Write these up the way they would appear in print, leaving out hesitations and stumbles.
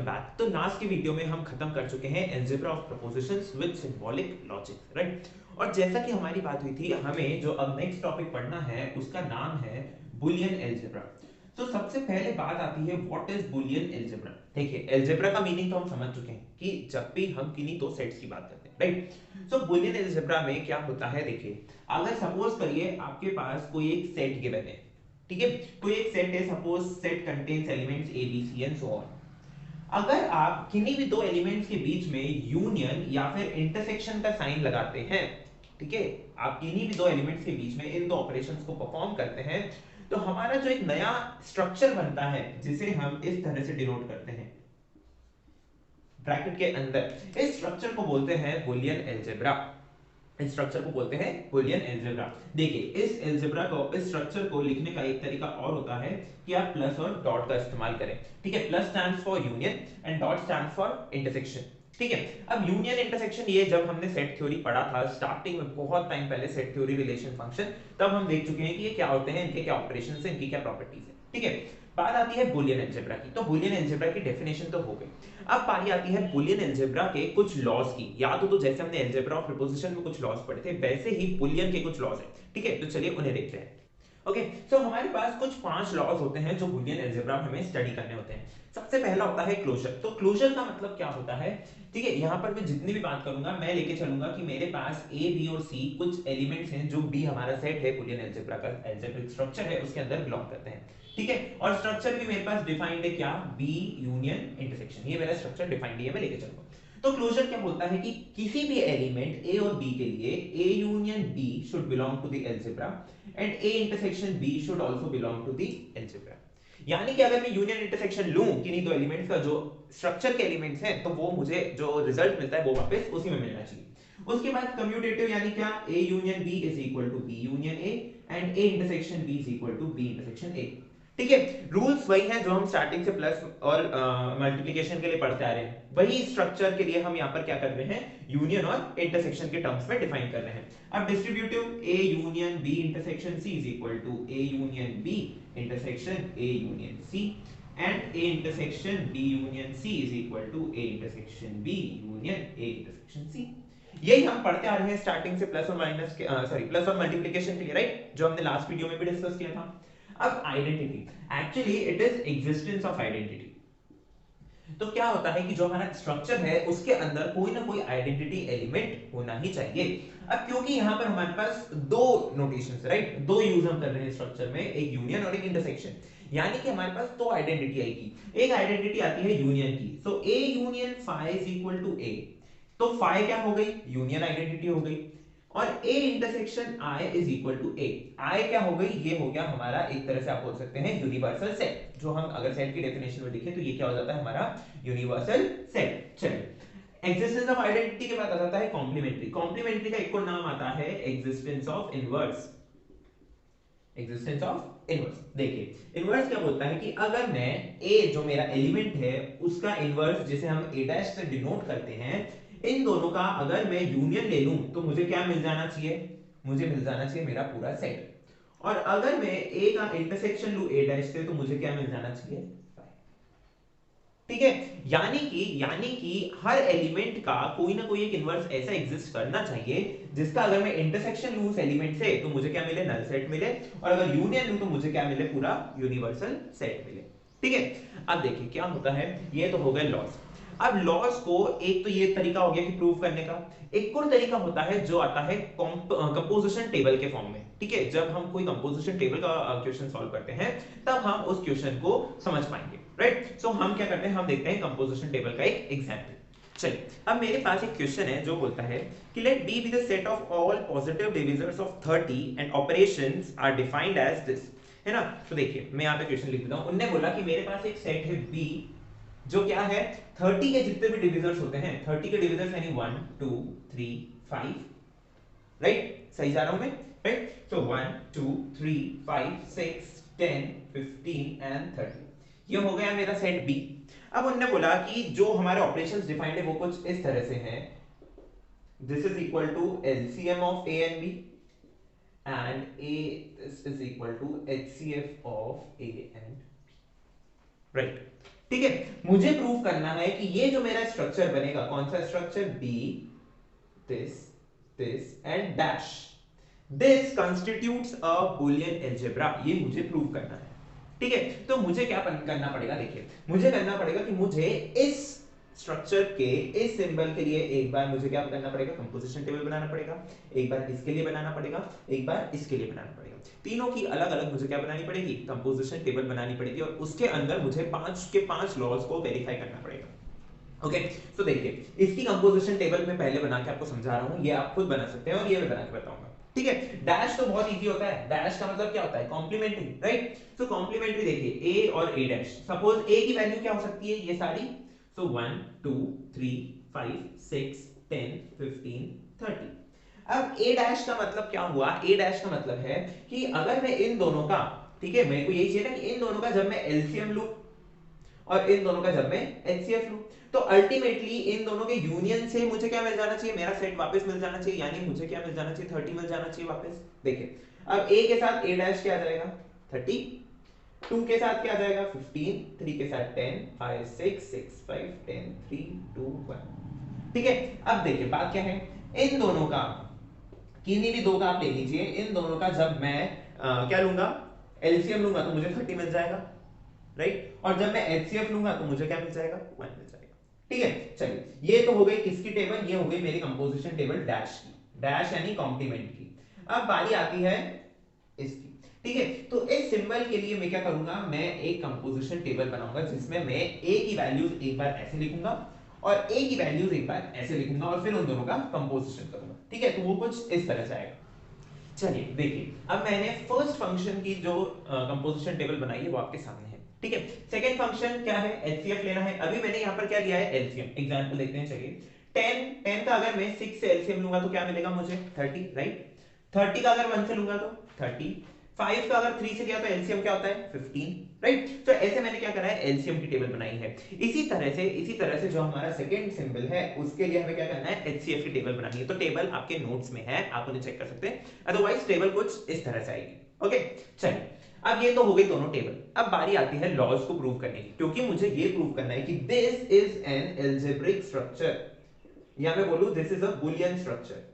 Back. तो last की video में हम खत्म कर चुके हैं algebra of propositions with symbolic logic, right. और जैसा कि हमारी बात हुई थी, हमें जो अब नेक्स्ट टॉपिक पढ़ना है उसका नाम है बुलियन अलजेब्रा। तो सबसे पहले बात आती है व्हाट इज बुलियन अलजेब्रा। देखिए, अलजेब्रा का मीनिंग तो हम समझ चुके हैं कि जब भी हम किन्हीं दो सेट्स की बात करते हैं, राइट। सो बुलियन अलजेब्रा में क्या होता है, देखिए, अगर सपोज करिए आपके पास कोई एक सेट गिवन है, ठीक है, कोई एक सेट है, suppose set contains elements A B C and so on. अगर आप किन्हीं भी दो एलिमेंट्स के बीच में यूनियन या फिर इंटरसेक्शन का साइन लगाते हैं, ठीक है, आप किन्हीं भी दो एलिमेंट्स के बीच में इन दो ऑपरेशंस को परफॉर्म करते हैं, तो हमारा जो एक नया स्ट्रक्चर बनता है जिसे हम इस तरह से डिनोट करते हैं ब्रैकेट के अंदर, इस स्ट्रक्चर को बोलते हैं बुलियन अलजेब्रा। इस स्ट्रक्चर को बोलते हैं बुलियन अलजेब्रा। देखिए, इस अलजेब्रा को, इस स्ट्रक्चर को लिखने का एक तरीका और होता है कि आप प्लस और डॉट का इस्तेमाल करें, ठीक है। Plus stands for union and dot stands for intersection, ठीक है। अब यूनियन इंटरसेक्शन, ये जब हमने सेट थ्योरी पढ़ा था स्टार्टिंग में, बहुत टाइम पहले, सेट थ्योरी रिलेशन फंक्शन, तब हम देख चुके हैं कि ये क्या होते हैं, इनके क्या ऑपरेशंस हैं, इनकी क्या प्रॉपर्टीज है, ठीक है। बात आती है बुलियन अलजेब्रा की, तो बुलियन अलजेब्रा की डेफिनेशन तो हो गई। अब पारी आती है बुलियन अलजेब्रा के कुछ लॉज की। याद हो तो जैसे हमने अलजेब्रा ऑफ प्रीपोजिशन में कुछ लॉज पढ़े थे, वैसे ही बुलियन के कुछ लॉज हैं, ठीक है। तो चलिए उन्हें देखते हैं। ओके, सो हमारे पास कुछ 5 लॉज होते हैं जो बुलियन अलजेब्रा में हमें स्टडी करने होते हैं। सबसे पहला होता है क्लोजर। तो क्लोजर का मतलब क्या होता है, ठीक है। यहाँ पर मैं जितनी भी बात करूंगा, मैं लेके चलूंगा कि मेरे पास ए बी और सी कुछ एलिमेंट्स हैं जो बी हमारा सेट है, बुलियन अलजेब्रा का अलजेब्रिक स्ट्रक्चर है, उसके अंदर बिलोंग करते हैं, ठीक है। और स्ट्रक्चर भी मेरे पास डिफाइंड है, क्या, बी यूनियन इंटरसेक्शन, ये मेरा स्ट्रक्चर डिफाइंड है, मैं लेके चलूंगा। तो क्लोजर क्या बोलता है कि किसी भी एलिमेंट ए और बी के लिए A union B should belong to the algebra and A intersection B should also belong to the algebra. यानी कि अगर मैं यूनियन इंटरसेक्शन लूं किन्हीं दो एलिमेंट्स का, जो स्ट्रक्चर के एलिमेंट्स हैं, तो वो मुझे जो रिजल्ट मिलता है वो वापस उसी में मिलना चाहिए। उसके बाद कम्यूटेटिव, यानी क्या, A union B is equal to B union A and A intersection B is equal to B intersection A, ठीक है। रूल्स वही हैं जो हम स्टार्टिंग से प्लस और मल्टीप्लिकेशन के लिए पढ़ते आ रहे हैं, वही स्ट्रक्चर के लिए हम यहाँ पर क्या कर रहे हैं, यूनियन और इंटरसेक्शन के टर्म्स में डिफाइन कर रहे हैं। अब distributive, A union B intersection C is equal to A union B intersection A union C and A intersection B union C is equal to A intersection B union A intersection C. यही हम पढ़ते आ रहे हैं starting से plus और minus के, sorry, plus और multiplication के लिए, राइट, जो हमने लास्ट वीडियो में भी डिस्कस किया था। अब identity, actually it is existence of identity. तो क्या होता है कि जो हमारा स्ट्रक्चर है उसके अंदर कोई ना कोई आइडेंटिटी एलिमेंट होना ही चाहिए। अब क्योंकि यहां पर हमारे पास दो नोटेशंस, राइट, दो यूज हम कर रहे हैं स्ट्रक्चर में, एक यूनियन और एक इंटरसेक्शन, यानी कि हमारे पास दो आइडेंटिटी आएगी। एक आइडेंटिटी आती है यूनियन की, so a union phi is equal to a, तो फाई क्या हो गई, यूनियन आइडेंटिटी हो गई। और A intersection I is equal to A, I क्या हो गई, ये हो गया हमारा एक तरह से आप बोल सकते हैं यूनिवर्सल सेट। जो हम अगर सेट की डेफिनेशन में देखें तो ये क्या हो जाता है, हमारा यूनिवर्सल सेट। चलिए, एग्जिस्टेंस ऑफ आइडेंटिटी के बाद आ जाता है कॉम्प्लीमेंट्री। कॉम्प्लीमेंट्री का एक और नाम आता है existence of inverse. Existence of inverse, देखिए इनवर्स क्या बोलता है कि अगर मैं A जो मेरा एलिमेंट है उसका इनवर्स, जिसे हम A' से डिनोट करते हैं, इन दोनों का अगर मैं यूनियन ले लूं तो मुझे क्या मिल जाना चाहिए, मुझे मिल जाना चाहिए मेरा पूरा सेट। और अगर मैं A का इंटरसेक्शन लूं A' से तो मुझे क्या मिल जाना चाहिए, ठीक है। यानी कि हर एलिमेंट का कोई ना कोई एक इनवर्स ऐसा एग्जिस्ट करना चाहिए जिसका अगर मैं इंटरसेक्शन लूं उस एलिमेंट से तो मुझे क्या मिले, नल सेट मिले, और अगर यूनियन लूं तो मुझे क्या मिले, पूरा यूनिवर्सल सेट मिले, ठीक है। अब देखिए क्या होता है, ये तो हो गए लॉस। अब लॉस को, एक तो ये तरीका हो गया कि प्रूव करने का, एक और तरीका होता है जो आता है कंपोजिशन टेबल के फॉर्म में, ठीक है। जब हम कोई कंपोजिशन टेबल का क्वेश्चन सॉल्व करते हैं तब हम उस क्वेश्चन को समझ पाएंगे, राइट। सो हम क्या करते हैं, हम देखते हैं कंपोजिशन टेबल का एक एग्जांपल। चलिए, अब मेरे पास एक क्वेश्चन है जो बोलता है कि let D be the set of all positive divisors of 30 and operations are defined as this, है ना। तो देखिए मैं यहाँ पे क्वेश्चन लिख देता हूँ। उन्होंने बोला कि मेरे पास एक सेट है B जो क्या है, 30 के जितने भी डिविजर्स होते हैं, 30 के डिविजर्स यानी 1 2 3 5, राइट, सही जा रहा हूं मैं, राइट। सो 1 2 3 5 6 10 15 एंड 30, ये हो गया मेरा सेट बी। अब उन्होंने बोला कि जो हमारे ऑपरेशंस डिफाइंड है वो कुछ इस तरह से हैं, this is equal to LCM of A and B and A is equal to HCF of A and, right. ठीक है, मुझे प्रूव करना है कि ये जो मेरा स्ट्रक्चर बनेगा, कौन सा structure, B this and dash, this constitutes a Boolean algebra, ये मुझे प्रूव करना है। ठीक है, तो मुझे क्या करना पड़ेगा, देखिए मुझे करना पड़ेगा कि मुझे इस स्ट्रक्चर के इस सिंबल के लिए एक बार मुझे क्या करना पड़ेगा, कंपोजिशन टेबल बनाना पड़ेगा, एक बार इसके लिए बनाना पड़ेगा, एक बार इसके लिए बनाना पड़ेगा, तीनों की अलग अलग मुझे क्या बनानी पड़ेगी, कंपोजिशन टेबल बनानी पड़ेगी, और उसके अंदर मुझे 5 के 5 लॉज को वेरीफाई करना पड़ेगा। ओके, तो देखिए इसकी कंपोजिशन टेबल में पहले बना के आपको समझा रहा हूं, ये आप खुद बना सकते हैं और ये मैं बना के बताऊंगा। ठीक है, डैश तो बहुत इजी होता है, डैश का मतलब क्या होता है, कॉम्प्लीमेंट्री, राइट। सो कॉम्प्लीमेंट्री देखिए ए और ए डैश, सपोज ए की वैल्यू क्या हो सकती है, ये सारी, सो 1 2 3 5 6 10 15 30। अब ए डैश का मतलब क्या हुआ, ए डैश का मतलब है कि अगर मैं इन दोनों का, ठीक है, मेरे को यही चाहिए ना कि इन दोनों का जब मैं एलसीएम लूं और इन दोनों का जब मैं एचसीएफ लूं, तो अल्टीमेटली इन दोनों के यूनियन से मुझे क्या मिल जाना चाहिए, मेरा सेट वापस मिल जाना चाहिए, यानी मुझे क्या मिल जाना चाहिए, 30 मिल जाना चाहिए वापस। देखिए अब ए के साथ ए डैश क्या आ जाएगा, 30, 2 के साथ क्या आ जाएगा, 15, 3 के साथ 10, 5 6 6 5 10 3 2 1। ठीक है, अब देखिए बात क्या है, इन दोनों का, किन्हीं भी दो का आप ले लीजिए, इन दोनों का जब मैं क्या लूंगा, एलसीएम लूंगा तो मुझे 30 मिल जाएगा, राइट, और जब मैं एचसीएफ लूंगा तो मुझे क्या मिल जाएगा, 1 मिल जाएगा। ठीक है, चलिए ये तो हो गई किसकी टेबल, ये हो गई मेरी कंपोजिशन टेबल डैश की, डैश यानी कॉम्प्लीमेंट की। अब बारी आती है इसकी। ठीक है, तो इस सिंबल के लिए मैं क्या करूंगा, मैं एक कंपोजिशन टेबल बनाऊंगा जिसमें मैं ए की वैल्यूज एक बार ऐसे लिखूंगा और ए की वैल्यूज एक बार ऐसे लिखूंगा और फिर उन दोनों का कंपोजिशन करूंगा। ठीक है, तो वो कुछ इस तरह से आएगा। चलिए देखिए, अब मैंने फर्स्ट फंक्शन की जो कंपोजिशन टेबल बनाई है वो आपके सामने है। ठीक है, सेकंड फंक्शन क्या है, एचसीएफ लेना है। अभी मैंने यहां पर क्या लिया है, एलसीएम। एग्जांपल देखते हैं, चलिए 10 का अगर मैं 6 से एलसीएम लूंगा तो क्या मिलेगा मुझे, 30, राइट। 30 का अगर 1 से लूंगा तो 30, 5 का अगर 3 से लिया तो एलसीएम क्या होता है, 15, राइट। तो ऐसे मैंने क्या करा है, एलसीएम की टेबल बनाई है। इसी तरह से जो हमारा सेकंड सिंबल है उसके लिए हमें क्या करना है, एचसीएफ की टेबल बनानी है। तो टेबल आपके नोट्स में है, आप उन्हें चेक कर सकते हैं, अदरवाइज टेबल कुछ इस तरह से आएगी। ओके, चलिए अब ये तो हो गई दोनों टेबल। अब बारी आती है लॉज को प्रूव करने की, क्योंकि मुझे ये प्रूव करना है कि this is an algebraic structure, या मैं बोलूं this is a Boolean structure,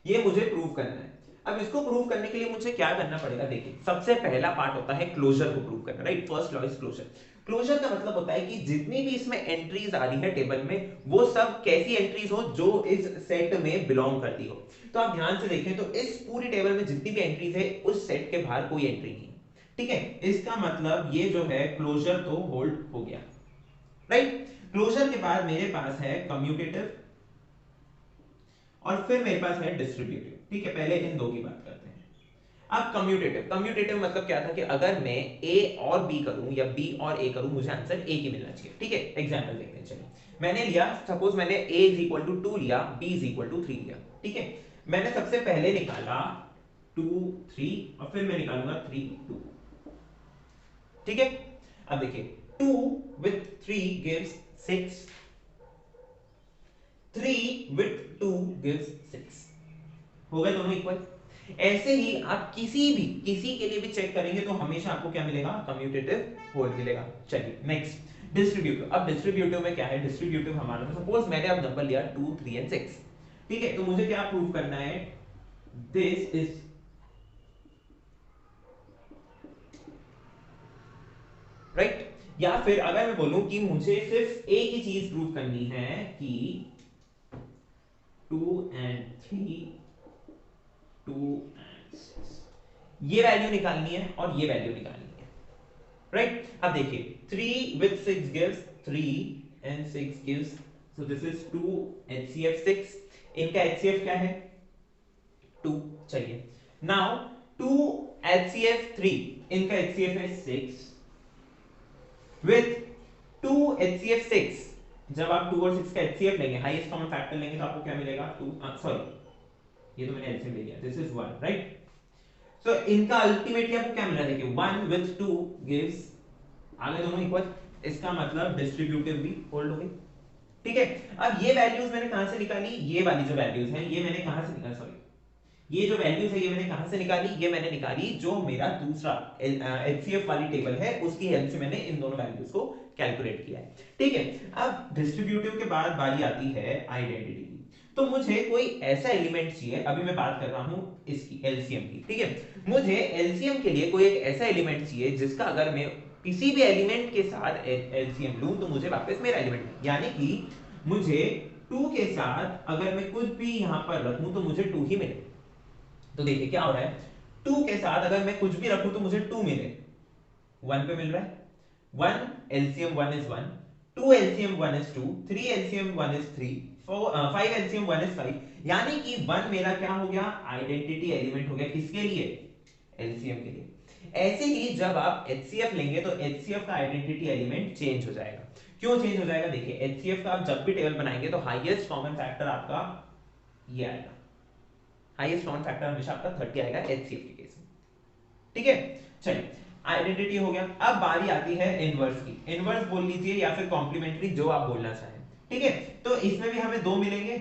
ये मुझे प्रूव करना है। अब इसको प्रूव करने के लिए मुझे क्या करना पड़ेगा, देखिए सबसे पहला पार्ट होता है क्लोजर को प्रूव करना, right. First law is closure. Closure का मतलब होता है कि जितनी भी इसमें एंट्रीज आ रही है टेबल में, वो सब कैसी एंट्रीज हो, जो इस सेट में बिलोंग करती हो। तो आप ध्यान से देखें तो इस पूरी टेबल में जितनी भी एंट्रीज है, उस सेट के बाहर कोई एंट्री नहीं है। ठीक है, इसका मतलब ये जो है क्लोजर तो होल्ड हो गया, राइट। क्लोजर के बाद मेरे पास है कम्यूटेटिव और फिर मेरे पास है डिस्ट्रीब्यूटिव। ठीक है, पहले इन दो की बात करते हैं। अब कम्यूटेटिव, कम्यूटेटिव मतलब क्या था कि अगर मैं ए और बी करूं या बी और ए करूं, मुझे आंसर ए की मिलना चाहिए। ठीक है, एग्जांपल देखते हैं। चलिए मैंने लिया, सपोज मैंने a इज इक्वल टू 2 लिया, b इज इक्वल टू 3 लिया। ठीक है, मैंने सबसे पहले निकाला 2 3 और फिर मैं निकालूंगा 3 2। ठीक है, अब देखिए 2 with 3 gives 6, 3 with 2 gives 6, हो गए दोनों इक्वल। ऐसे ही आप किसी के लिए भी चेक करेंगे तो हमेशा आपको क्या मिलेगा, कम्यूटेटिव होल मिलेगा। चलिए नेक्स्ट डिस्ट्रीब्यूटिव। अब डिस्ट्रीब्यूटिव में क्या है, डिस्ट्रीब्यूटिव हमारा, सपोज मैंने अब नंबर लिया 2 3 एंड 6। ठीक है, तो मुझे क्या प्रूव करना है, दिस इज, राइट। या फिर अगर मैं बोलूं कि मुझे सिर्फ एक ही चीज प्रूव करनी है कि 2 एंड 3 2 एंड 6, ये वैल्यू निकालनी है और ये वैल्यू निकालनी है, राइट। अब देखिए 3 with 6 gives 3 and 6 gives, so this is 2 HCF 6, इनका HCF क्या है 2। चलिए नाउ 2 HCF 3, इनका HCF है 6 with 2 HCF 6। जब आप 2 और 6 का HCF लेंगे, हाईएस्ट कॉमन फैक्टर लेंगे, तो आपको क्या मिलेगा 2, सॉरी ये तो मैंने एलसीएम ले लिया, दिस इज 1, राइट। सो इनका अल्टीमेटली आपको क्या मिल रहा है, देखिए 1 with 2 gives, आगे दोनों इक्वल, इसका मतलब डिस्ट्रीब्यूटिव भी होल्ड हो गई। ठीक है, अब ये वैल्यूज मैंने कहां से निकाली, ये वाली जो वैल्यूज हैं ये मैंने कहां से निकाली, सॉरी ये जो वैल्यूज है ये मैंने कहां से निकाली, ये मैंने निकाली जो मेरा दूसरा एचसीएफ वाली टेबल है उसकी हेल्प से मैंने इन दोनों वैल्यूज को कैलकुलेट किया है। ठीक है, अब डिस्ट्रीब्यूटिव के बाद बारी आती है आइडेंटिटी की। तो मुझे कोई ऐसा एलिमेंट चाहिए, अभी मैं बात कर रहा हूं इसकी एलसीएम की। ठीक है, मुझे एलसीएम के लिए कोई एक ऐसा एलिमेंट चाहिए जिसका अगर मैं किसी भी एलिमेंट के साथ एलसीएम लूं तो मुझे वापस मेरा एलिमेंट, यानी कि मुझे 2 के साथ अगर मैं कुछ भी यहां पर रखूं तो मुझे 2 ही मिले। तो देखिए क्या हो रहा है, 2 के साथ अगर मैं कुछ भी रखूं तो मुझे 2 मिले, 1 पे मिल रहा है, 1 LCM 1 is 1, 2 LCM 1 is 2, 3 LCM 1 is 3, 5 LCM 1 is 5, यानी कि 1 मेरा क्या हो गया, आइडेंटिटी एलिमेंट हो गया, किसके लिए, एलसीएम के लिए। ऐसे ही जब आप एचसीएफ लेंगे तो एचसीएफ का आइडेंटिटी एलिमेंट चेंज हो जाएगा। क्यों चेंज हो जाएगा, देखिए एचसीएफ का आप जब भी टेबल बनाएंगे तो हाईएस्ट कॉमन फैक्टर आपका ये आएगा, हाईएस्ट कॉमन फैक्टर हमेशा आपका 30 आएगा एचसीएफ के केस में। ठीक है, चलिए आइडेंटिटी हो गया। अब बारी आती है इनवर्स की, इनवर्स बोल लीजिए या फिर कॉम्प्लीमेंट्री, जो आप बोलना चाहें। ठीक है, तो इसमें भी हमें दो मिलेंगे,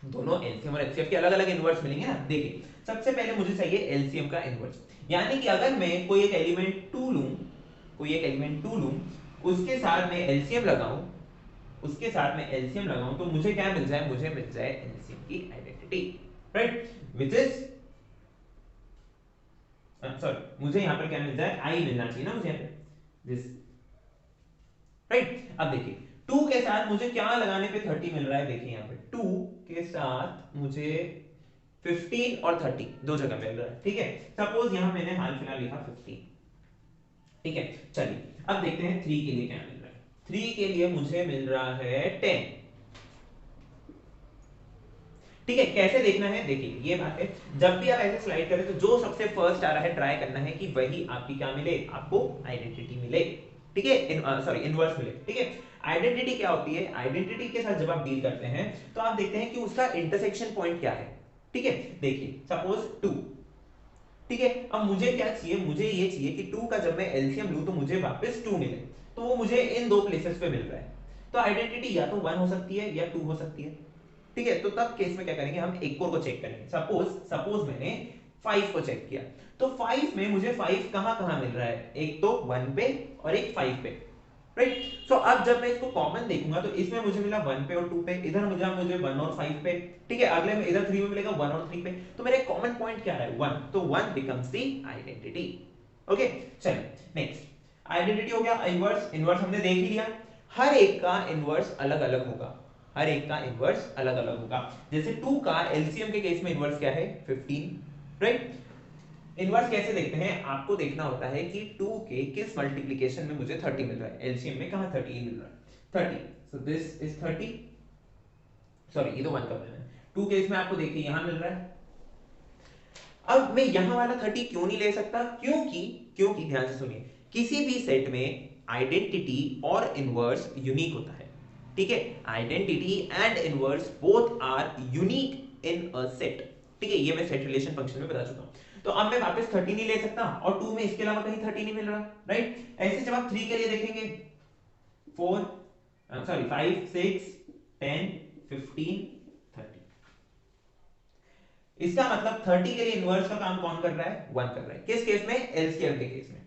दोनों एलसीएम और एचसीएफ के अलग अलग इनवर्स मिलेंगे ना। देखिए सबसे पहले मुझे चाहिए एलसीएम का इनवर्स, यानी कि अगर मैं कोई एक एलिमेंट 2 लूं, कोई एक एलिमेंट 2 लूं, उसके साथ में एलसीएम लगाऊं, उसके साथ में एलसीएम लगाऊं तो मुझे क्या मिल जाए, मुझे मिल जाए एलसीएम की identity, right, which is sorry, मुझे यहां पर क्या मिल जाए, आई मिलना चाहिए ना मुझे यहां पे, दिस, राइट। अब देखिए 2 के साथ मुझे क्या लगाने पे 30 मिल रहा है, देखिए यहां पे 2 के साथ मुझे 15 और 30 दो जगह मिल रहा है। ठीक है, सपोज यहां मैंने हाल फिलहाल लिखा 15। ठीक है, चलिए अब देखते हैं 3 के लिए क्या मिल रहा है। 3 के लिए मुझे मिल रहा है 10। ठीक है, कैसे देखना है, देखिए ये बात है, जब भी आप ऐसे स्लाइड करें तो जो सबसे फर्स्ट आ रहा है ट्राई करना है कि वही आपकी क्या मिले, आपको आइडेंटिटी मिले। ठीक है, सॉरी इनवर्स मिले। ठीक है, आइडेंटिटी क्या होती है, आइडेंटिटी के साथ जब आप डील करते हैं तो आप देखते हैं कि उसका इंटरसेक्शन पॉइंट क्या है। ठीक है, देखिए सपोज 2, ठीक है, अब मुझे क्या चाहिए, मुझे ये चाहिए कि 2 का जब मैं एलसीएम लूं तो मुझे वापस 2 मिले, तो वो मुझे इन दो प्लेसेस पे मिल रहा है। तो आइडेंटिटी या तो 1 हो सकती है या 2 हो सकती है। ठीक है, तो तब केस में क्या करेंगे, हम एक और को चेक करेंगे। सपोज मैंने 5 को चेक किया, तो 5 में मुझे 5 कहां कहां मिल रहा है, एक तो 1 पे और एक 5 पे, राइट। सो अब जब मैं इसको कॉमन देखूंगा तो इसमें मुझे मिला 1 पे और 2 पे, इधर मुझे 1 और 5 पे। ठीक है, अगले में इधर 3 में मिलेगा 1 और 3 पे, तो मेरा कॉमन पॉइंट क्या है, 1, तो 1 बिकम्स द आइडेंटिटी। ओके, चलिए नेक्स्ट, आइडेंटिटी हो गया। इनवर्स, इनवर्स हमने देख ही लिया, हर एक का इनवर्स अलग अलग होगा, हर एक का इनवर्स अलग अलग होगा। जैसे 2 का एलसीएम के केस में इनवर्स क्या है, 15, राइट। इनवर्स कैसे देखते हैं, आपको देखना होता है कि 2 के किस मल्टीप्लिकेशन में मुझे 30 मिल रहा है, एलसीएम में कहां 30 मिल रहा है, 30, सो दिस इज 30, सॉरी ये तो 1 का है, 2 के इसमें आपको देखिए यहां मिल रहा है। अब मैं यहां वाला 30 क्यों नहीं ले सकता, क्योंकि क्योंकि ध्यान से सुनिए, किसी भी सेट में आइडेंटिटी और इनवर्स यूनिक होता है। ठीक है, identity and inverse both are unique in a set. ठीक है, ये मैं सेट रिलेशन फंक्शन में बता चुका हूं। तो अब मैं वापस 30 नहीं ले सकता और 2 में इसके अलावा कहीं 30 नहीं मिल रहा, राइट। ऐसे जब आप 3 के लिए देखेंगे, 4 सॉरी 5 6 10 15 30, इसका मतलब 30 के लिए इनवर्स का काम कौन कर रहा है, 1 कर रहा है। किस केस में, एलसीएम के केस में,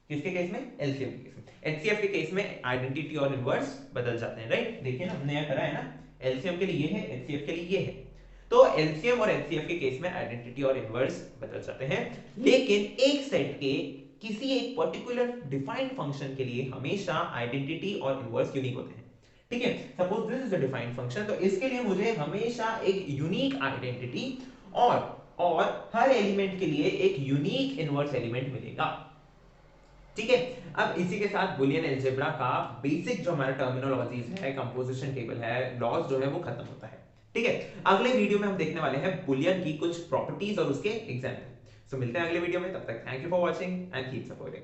किसके केस में, एलसीएम के केस में। एचसीएफ के केस में आइडेंटिटी और इनवर्स बदल जाते हैं, राइट। देखिए ना हमने यहां करा है ना, एलसीएम के लिए ये है, एचसीएफ के लिए ये है। तो एलसीएम और एचसीएफ के केस में आइडेंटिटी और इनवर्स बदल जाते हैं, लेकिन एक सेट के किसी एक पर्टिकुलर डिफाइंड फंक्शन के लिए हमेशा आइडेंटिटी और इनवर्स यूनिक होते हैं। ठीक है, suppose this is a defined function, तो इसके लिए मुझे हमेशा एक यूनिक आइडेंटिटी और हर एलिमेंट के लिए एक यूनिक इनवर्स एलिमेंट मिलेगा। ठीक है, अब इसी के साथ बुलियन अलजेब्रा का बेसिक जो हमारा टर्मिनोलॉजीज है, कंपोजिशन टेबल है, लॉज जो है वो खत्म होता है। ठीक है, अगले वीडियो में हम देखने वाले हैं बुलियन की कुछ प्रॉपर्टीज और उसके एग्जांपल। सो मिलते हैं अगले वीडियो में, तब तक thank you for watching and keep supporting.